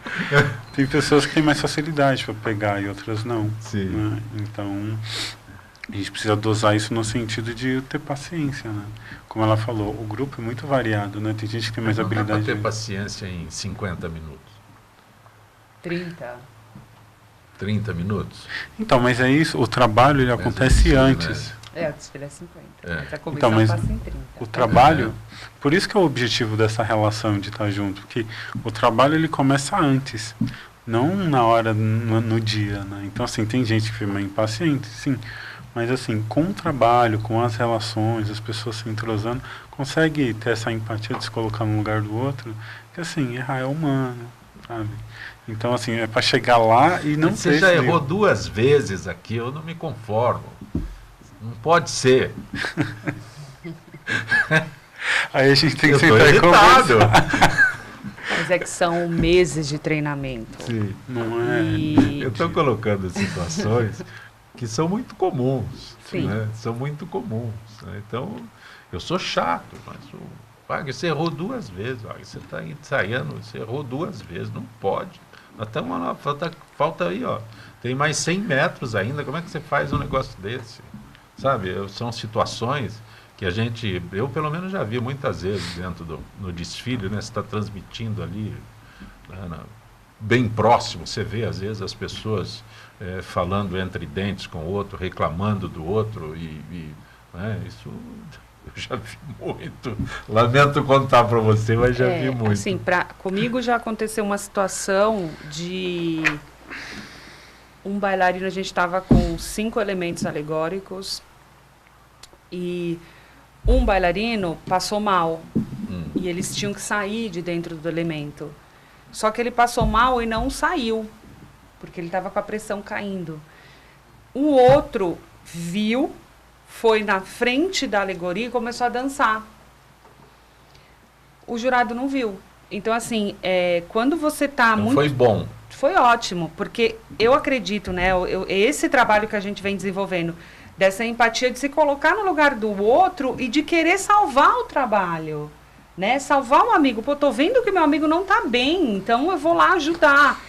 Tem pessoas que têm mais facilidade para pegar e outras não. Sim. Né? Então, a gente precisa dosar isso no sentido de ter paciência, né? Como ela falou, o grupo é muito variado, né? Tem gente que tem mais habilidade. Não dá para ter paciência em 50 minutos. 30 minutos? Então, mas é isso, o trabalho ele acontece antes. Né? O desfile é 50. Então, mas passa em 30. O trabalho, por isso que é o objetivo dessa relação de estar junto, porque o trabalho ele começa antes. não na hora, no dia, né? Então, assim, tem gente que fica impaciente, sim, mas, assim, com o trabalho, com as relações, as pessoas se entrosando, consegue ter essa empatia de se colocar no lugar do outro, que, assim, errar é humano, sabe? Então, assim, é para chegar lá e não ter... Você já errou 2 vezes aqui, eu não me conformo. Não pode ser. Aí a gente tem que eu sentar e conversar. Mas é que são meses de treinamento. Sim. Não é? E... Eu estou colocando situações que são muito comuns. Sim. Né? São muito comuns. Né? Então, eu sou chato, mas Wagner, você errou 2 vezes. Wagner, você está ensaiando, você errou 2 vezes. Não pode. Até falta aí, ó. Tem mais 100 metros ainda. Como é que você faz um negócio desse? Sabe? São situações que eu pelo menos já vi muitas vezes dentro no desfile, né? Você está transmitindo ali, né, bem próximo, você vê às vezes as pessoas falando entre dentes com o outro, reclamando do outro, né, isso eu já vi muito. Lamento contar para você, mas já vi muito. Assim, comigo já aconteceu uma situação de um bailarino, a gente estava com 5 elementos alegóricos e um bailarino passou mal e eles tinham que sair de dentro do elemento. Só que ele passou mal e não saiu, porque ele estava com a pressão caindo. O outro viu, foi na frente da alegoria e começou a dançar. O jurado não viu. Então, assim, quando você está muito... Foi bom. Foi ótimo, porque eu acredito, né? Esse trabalho que a gente vem desenvolvendo, dessa empatia de se colocar no lugar do outro e de querer salvar o trabalho, né? Salvar um amigo. Pô, tô vendo que meu amigo não tá bem, então eu vou lá ajudar.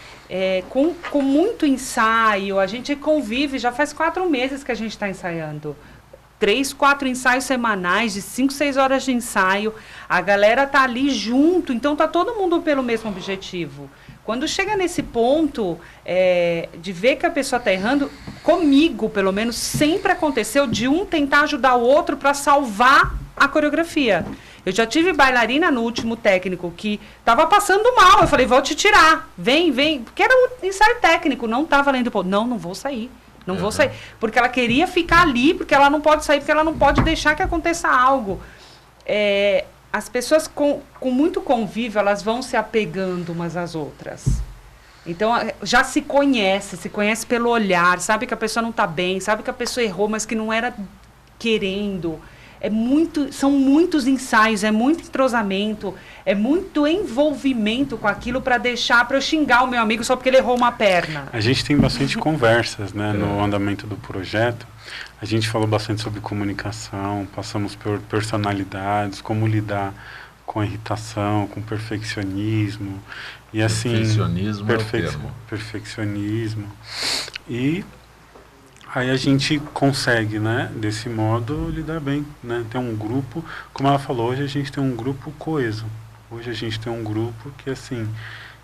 Com muito ensaio, a gente convive, já faz 4 meses que a gente está ensaiando. 3, 4 ensaios semanais, de 5, 6 horas de ensaio. A galera tá ali junto, então tá todo mundo pelo mesmo objetivo. Quando chega nesse ponto de ver que a pessoa está errando, comigo, pelo menos, sempre aconteceu de um tentar ajudar o outro para salvar a coreografia. Eu já tive bailarina no último técnico que estava passando mal. Eu falei, vou te tirar. Vem. Porque era um ensaio técnico, não estava lendo. Não vou sair. Não vou sair. Porque ela queria ficar ali, porque ela não pode sair, porque ela não pode deixar que aconteça algo. As pessoas com muito convívio, elas vão se apegando umas às outras. Então, já se conhece pelo olhar, sabe que a pessoa não está bem, sabe que a pessoa errou, mas que não era querendo. São muitos ensaios, é muito entrosamento, é muito envolvimento com aquilo para eu xingar o meu amigo só porque ele errou uma perna. A gente tem bastante conversas, né, no andamento do projeto. A gente falou bastante sobre comunicação, passamos por personalidades, como lidar com a irritação, com perfeccionismo. E assim, perfeccionismo é o termo. Perfeccionismo. E aí a gente consegue, né, desse modo, lidar bem, né? Tem um grupo, como ela falou, hoje a gente tem um grupo coeso. Hoje a gente tem um grupo que, assim,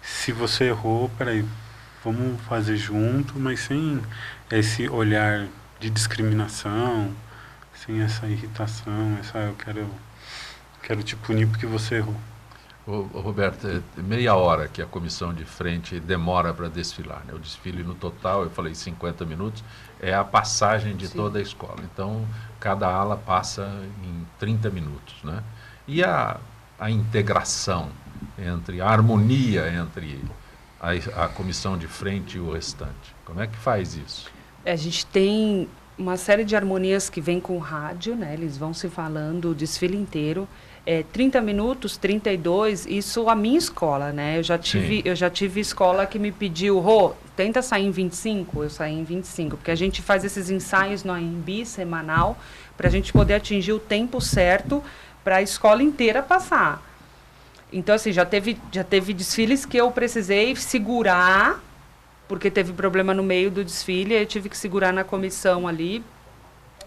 se você errou, peraí, vamos fazer junto, mas sem esse olhar de discriminação, sem essa irritação, eu quero te punir porque você errou. Roberto, meia hora que a comissão de frente demora para desfilar, né? O desfile no total, eu falei 50 minutos, é a passagem de toda a escola. Então, cada ala passa em 30 minutos, né? E a integração, a harmonia entre a comissão de frente e o restante, como é que faz isso? A gente tem uma série de harmonias que vem com o rádio, né? Eles vão se falando o desfile inteiro. 30 minutos, 32, isso a minha escola, né? Eu já tive escola que me pediu, tenta sair em 25, eu saí em 25, porque a gente faz esses ensaios no AMB semanal, para a gente poder atingir o tempo certo para a escola inteira passar. Então, assim, já teve desfiles que eu precisei segurar, porque teve problema no meio do desfile, eu tive que segurar na comissão ali.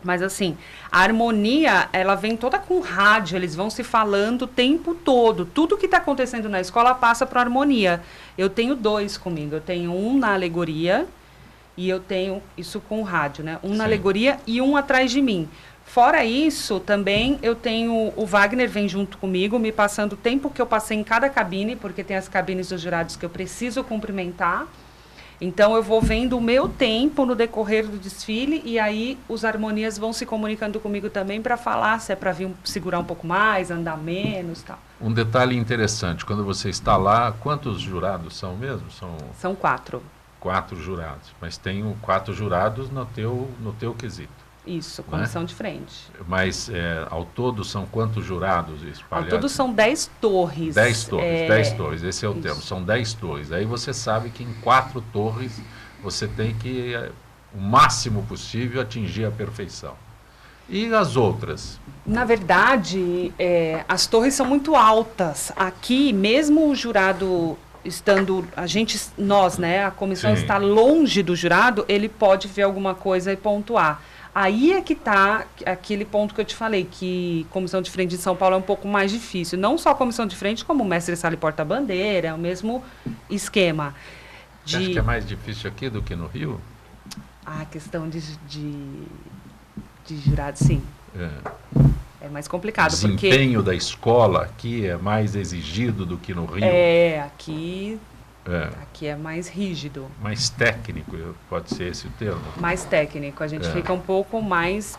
Mas, assim, a harmonia, ela vem toda com rádio, eles vão se falando o tempo todo. Tudo que está acontecendo na escola passa para a harmonia. Eu tenho 2 comigo. Eu tenho um na alegoria e eu tenho isso com o rádio, né? Um na alegoria e um atrás de mim. Fora isso, também eu tenho, o Wagner vem junto comigo, me passando o tempo que eu passei em cada cabine, porque tem as cabines dos jurados que eu preciso cumprimentar. Então, eu vou vendo o meu tempo no decorrer do desfile e aí os harmonias vão se comunicando comigo também para falar se é para vir segurar um pouco mais, andar menos, tal. Um detalhe interessante, quando você está lá, quantos jurados são mesmo? São 4. 4 jurados, mas tem 4 jurados no teu quesito. Isso, comissão, né, de frente. Mas ao todo são quantos jurados espalhados? Ao todo são 10 torres. 10 torres, 10 torres, esse é o termo, são 10 torres. Aí você sabe que em 4 torres você tem que, o máximo possível, atingir a perfeição. E as outras? Na verdade, as torres são muito altas. Aqui, mesmo o jurado estando, nós, né, a comissão está longe do jurado, ele pode ver alguma coisa e pontuar. Aí é que está aquele ponto que eu te falei, que comissão de frente de São Paulo é um pouco mais difícil. Não só a comissão de frente, como o mestre sala e porta-bandeira, é o mesmo esquema. Você acha que é mais difícil aqui do que no Rio? A questão de jurado, sim. É mais complicado. O desempenho da escola aqui é mais exigido do que no Rio? Aqui é mais rígido. Mais técnico, pode ser esse o termo? Mais técnico. A gente fica um pouco mais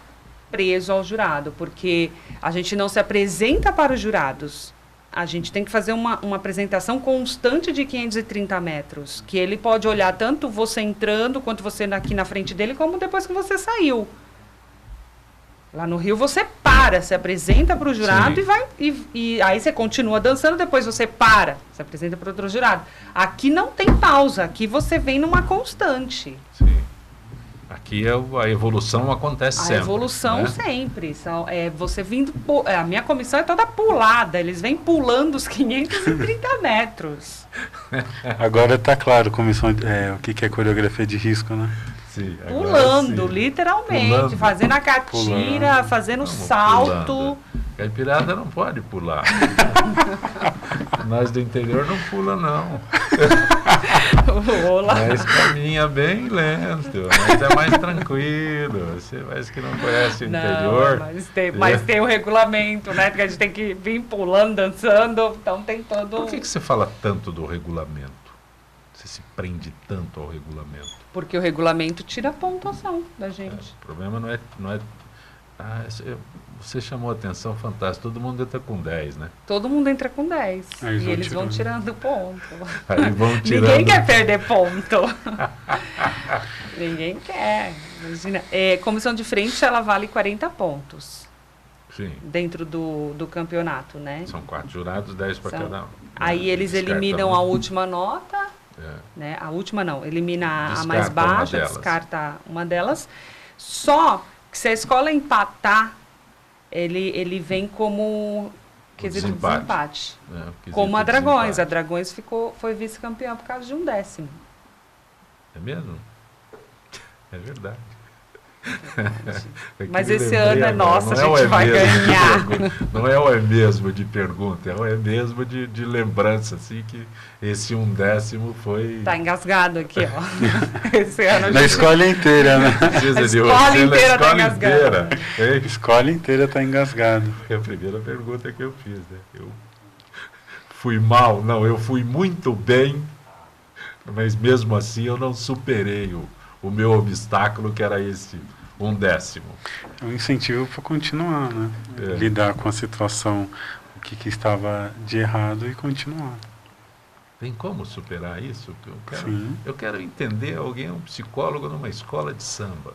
preso ao jurado, porque a gente não se apresenta para os jurados. A gente tem que fazer uma apresentação constante de 530 metros, que ele pode olhar tanto você entrando, quanto você aqui na frente dele, como depois que você saiu. Lá no Rio você para, se apresenta para o jurado e aí você continua dançando, depois você para, se apresenta para outro jurado. Aqui não tem pausa, aqui você vem numa constante. Sim. Aqui a evolução acontece sempre. A evolução, né? Sempre. Você vindo, a minha comissão é toda pulada, eles vêm pulando os 530 metros. Agora está claro, comissão, o que é coreografia de risco, né? Sim, pulando, literalmente, fazendo a catira, fazendo salto. Pulando. Caipirada não pode pular. Nós do interior não pula, não. Mas caminha bem lento, mas é mais tranquilo. Você parece que não conhece o interior. Mas tem o regulamento, né? Porque a gente tem que vir pulando, dançando, então tem todo... Por que você fala tanto do regulamento? Você se prende tanto ao regulamento? Porque o regulamento tira a pontuação da gente. O problema não é você chamou a atenção, fantástico. Todo mundo entra com 10, né? Todo mundo entra com 10. E eles vão tirando ponto. Aí vão tirando. Ninguém quer perder ponto. Ninguém quer. Imagina. Comissão de frente, ela vale 40 pontos. Sim. Dentro do campeonato, né? São 4 jurados, 10 para cada um. Aí eles eliminam a última nota. Né? A última não, elimina a mais baixa, descarta uma delas. Só que se a escola empatar, ele vem como quesito de desempate. Como a Dragões. A Dragões foi vice-campeã por causa de 1/10. É mesmo? É verdade. Mas esse ano é nosso, a gente vai ganhar. Não é o mesmo de pergunta, é o mesmo de lembrança, assim, que esse 1/10 foi... Tá engasgado aqui, ó. Esse ano na escola inteira, né? A escola inteira tá engasgada. A escola inteira tá engasgada. É a primeira pergunta que eu fiz, né? Eu fui mal? Não, eu fui muito bem, mas mesmo assim eu não superei o meu obstáculo, que era esse 1/10. É um incentivo para continuar, né? Lidar com a situação, o que estava de errado e continuar. Tem como superar isso? Eu quero entender um psicólogo numa escola de samba.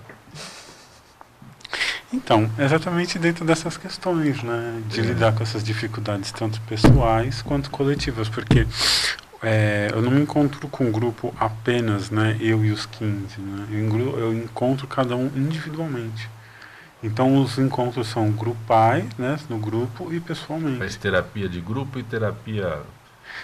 Então, exatamente dentro dessas questões, né? De lidar com essas dificuldades, tanto pessoais quanto coletivas, porque... eu não me encontro com um grupo apenas, né, eu e os 15, né, eu encontro cada um individualmente. Então os encontros são grupais, né, no grupo e pessoalmente. Faz terapia de grupo e terapia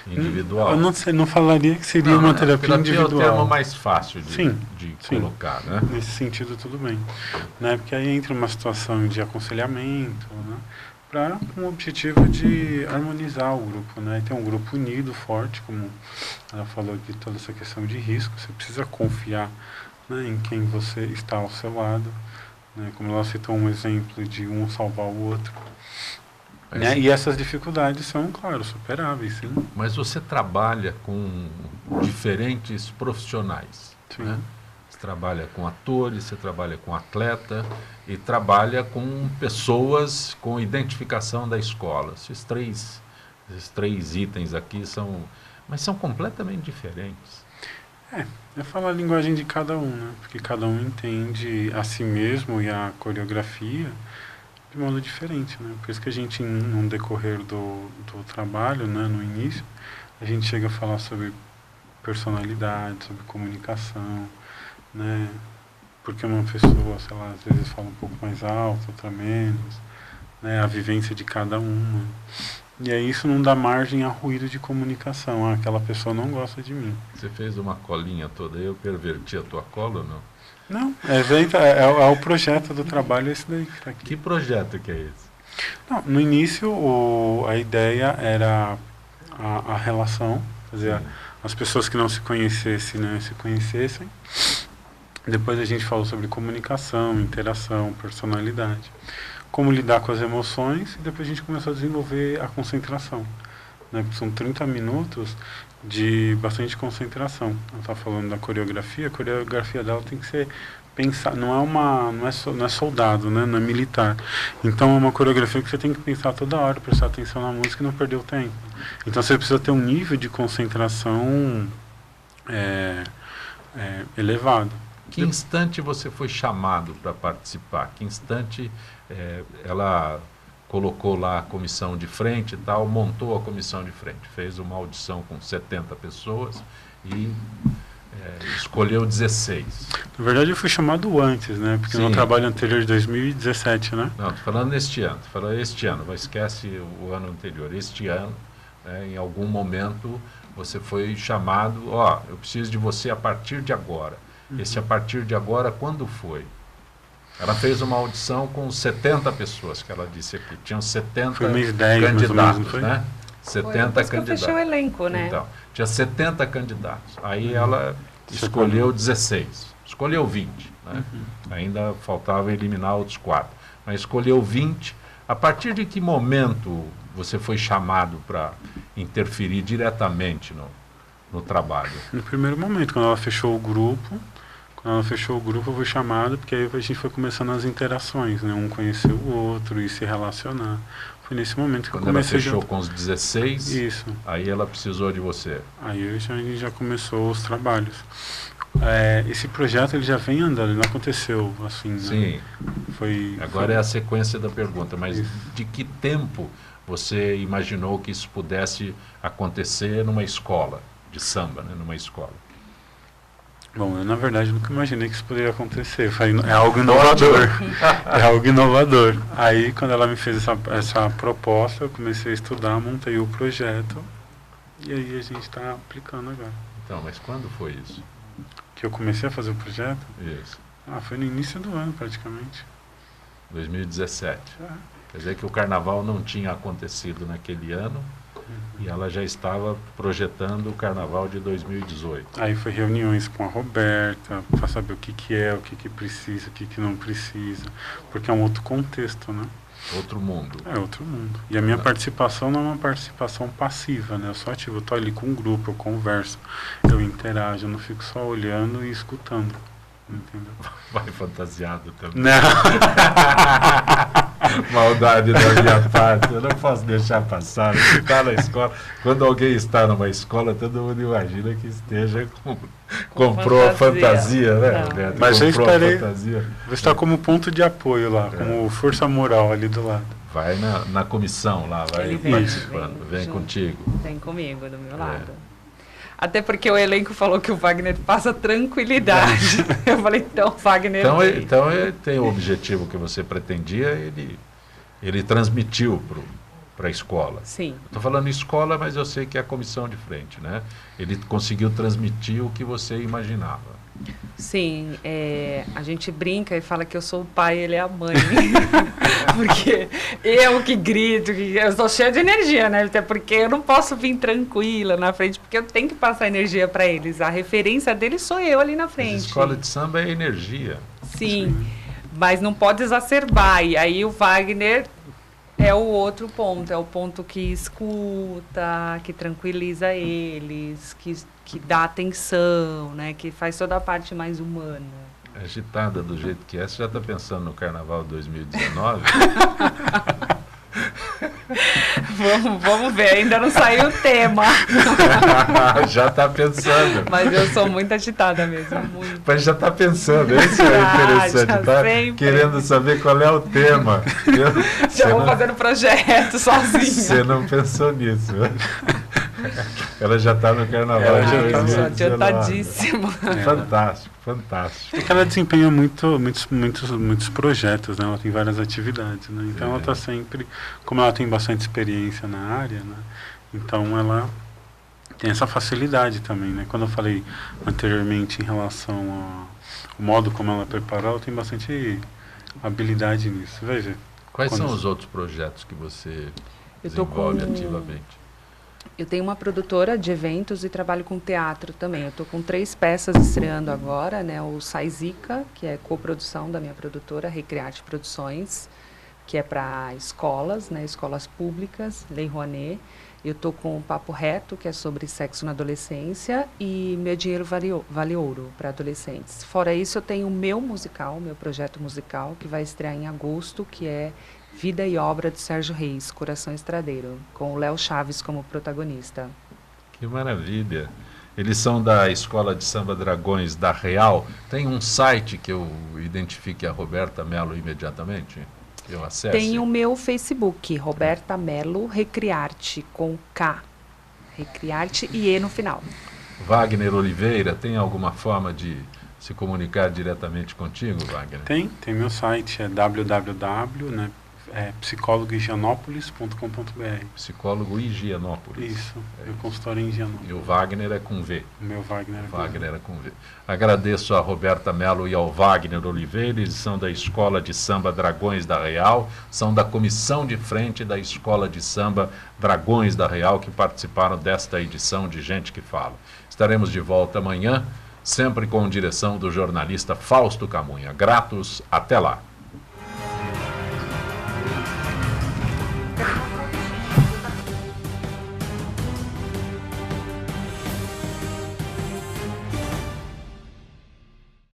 individual? Eu não falaria que seria uma terapia individual. É o termo mais fácil de colocar, né? Nesse sentido tudo bem, né, porque aí entra uma situação de aconselhamento, né, com o objetivo de harmonizar o grupo, né? Ter um grupo unido, forte, como ela falou aqui, toda essa questão de risco. Você precisa confiar, né, em quem você está ao seu lado, né? Como ela citou um exemplo de um salvar o outro. Né? E essas dificuldades são, claro, superáveis, sim. Mas você trabalha com diferentes profissionais, Sim. né? Você trabalha com atores, você trabalha com atleta e trabalha com pessoas com identificação da escola. Esses três itens aqui mas são completamente diferentes. É falar a linguagem de cada um, né? Porque cada um entende a si mesmo e a coreografia de modo diferente, né? Por isso que a gente, no decorrer do trabalho, né, no início, a gente chega a falar sobre personalidade, sobre comunicação, né? Porque uma pessoa, sei lá, às vezes fala um pouco mais alto, outra menos, né? A vivência de cada uma. E aí isso não dá margem a ruído de comunicação. Ah, aquela pessoa não gosta de mim. Você fez uma colinha toda, eu perverti a tua cola ou não? Não, é o projeto do trabalho esse daí que está aqui. Que projeto que é esse? Não, no início, a ideia era a relação, fazer as pessoas que não se conhecessem, né, se conhecessem. Depois a gente falou sobre comunicação, interação, personalidade. Como lidar com as emoções, e depois a gente começou a desenvolver a concentração. Né, porque são 30 minutos de bastante concentração. Eu estava falando da coreografia, a coreografia dela tem que ser pensar, não é soldado, né, não é militar. Então é uma coreografia que você tem que pensar toda hora, prestar atenção na música e não perder o tempo. Então você precisa ter um nível de concentração elevado. Que instante você foi chamado para participar? Que instante ela colocou lá a comissão de frente e tal, montou a comissão de frente, fez uma audição com 70 pessoas e escolheu 16. Na verdade eu fui chamado antes, né? Porque no trabalho anterior de 2017, né? Não, estou falando neste ano, mas esquece o ano anterior. Este ano, né, em algum momento, você foi chamado, eu preciso de você a partir de agora. Esse a partir de agora, quando foi? Ela fez uma audição com 70 pessoas, que ela disse aqui. Tinham 70 foi mês 10, candidatos, né? 70 foi candidatos. Fechou o elenco, né? Então, tinha 70 candidatos. Aí ela escolheu 16. Escolheu 20. Né? Ainda faltava eliminar outros 4. Mas escolheu 20. A partir de que momento você foi chamado para interferir diretamente no trabalho? No primeiro momento, quando ela fechou o grupo. Quando ela fechou o grupo, eu fui chamado, porque aí a gente foi começando as interações, né? Um conhecer o outro e se relacionar. Foi nesse momento que eu comecei. Quando ela fechou com os 16, isso. Aí ela precisou de você. Aí a gente já começou os trabalhos. Esse projeto ele já vem andando, ele não aconteceu assim. Sim. Né? Agora é a sequência da pergunta, mas isso. De que tempo você imaginou que isso pudesse acontecer numa escola de samba, né? Numa escola? Bom, eu na verdade nunca imaginei que isso poderia acontecer. É algo inovador. É algo inovador. Aí quando ela me fez essa proposta, eu comecei a estudar, montei o projeto e aí a gente está aplicando agora. Então, mas quando foi isso? Que eu comecei a fazer o projeto? Isso. Foi no início do ano praticamente. 2017. Quer dizer que o carnaval não tinha acontecido naquele ano. E ela já estava projetando o carnaval de 2018. Aí foi reuniões com a Roberta, para saber o que é, o que precisa, o que não precisa. Porque é um outro contexto, né? Outro mundo. É outro mundo. E a minha participação não é uma participação passiva, né? Eu sou ativo, eu estou ali com um grupo, eu converso, eu interajo, eu não fico só olhando e escutando. Entendeu? Vai fantasiado também. Não. Maldade da minha parte, eu não posso deixar passar. Está na escola. Quando alguém está numa escola, todo mundo imagina que esteja comprou a fantasia, né? Roberto? Mas eu esperei. Vou estar como ponto de apoio lá, como força moral ali do lado. Vai na comissão lá, vai participando. Vem contigo. Vem comigo, do meu lado. Até porque o elenco falou que o Wagner passa tranquilidade. Eu falei, então, Wagner... Então ele tem o objetivo que você pretendia, ele transmitiu para a escola. Sim. Estou falando escola, mas eu sei que é a comissão de frente, né? Ele conseguiu transmitir o que você imaginava. Sim, a gente brinca e fala que eu sou o pai, ele é a mãe. Porque eu que grito, eu estou cheia de energia, né? Até porque eu não posso vir tranquila na frente, porque eu tenho que passar energia para eles. A referência deles sou eu ali na frente. Mas escola de samba é energia. Sim, mas não pode exacerbar. E aí o Wagner é o outro ponto, é o ponto que escuta, que tranquiliza eles, que dá atenção, né? Que faz toda a parte mais humana. Agitada do jeito que é, você já está pensando no Carnaval 2019? Vamos ver, ainda não saiu o tema. Já está pensando. Mas eu sou muito agitada mesmo, muito. Mas já está pensando, isso é interessante, tá? Querendo saber qual é o tema. Já vou fazendo projeto sozinha. Você não pensou nisso. Ela já está no Carnaval. Eu sou adiantadíssima. Fantástico, fantástico. É que ela desempenha muitos projetos, né? Ela tem várias atividades, né? Então ela está sempre, como ela tem bastante experiência na área, né? Então ela tem essa facilidade também, né? Quando eu falei anteriormente em relação ao modo como ela prepara, ela tem bastante habilidade nisso. Veja. Quais são os outros projetos que você desenvolve ativamente? Eu tenho uma produtora de eventos e trabalho com teatro também. Eu estou com 3 peças estreando agora, né? O Saizica, que é coprodução da minha produtora, Recriarte Produções, que é para escolas, né? Escolas públicas, Lei Rouanet. Eu estou com o Papo Reto, que é sobre sexo na adolescência, e Meu Dinheiro Vale Ouro, para adolescentes. Fora isso, eu tenho o meu projeto musical, que vai estrear em agosto, que é Vida e Obra de Sérgio Reis, Coração Estradeiro, com o Léo Chaves como protagonista. Que maravilha! Eles são da Escola de Samba Dragões da Real. Tem um site que eu identifique a Roberta Mello imediatamente? Que eu acesse? Tem o meu Facebook, Roberta Mello Recriarte, com K. Recriarte e E no final. Wagner Oliveira, tem alguma forma de se comunicar diretamente contigo, Wagner? Tem meu site, é www, né? psicólogohigienópolis.com.br. Psicólogo Higienópolis. Isso, meu consultório em Higienópolis. E o Wagner é com V. O meu Wagner é com V. Agradeço a Roberta Mello e ao Wagner Oliveira, eles são da Escola de Samba Dragões da Real, são da comissão de frente da Escola de Samba Dragões da Real, que participaram desta edição de Gente que Fala. Estaremos de volta amanhã, sempre com direção do jornalista Fausto Camunha. Gratos, até lá.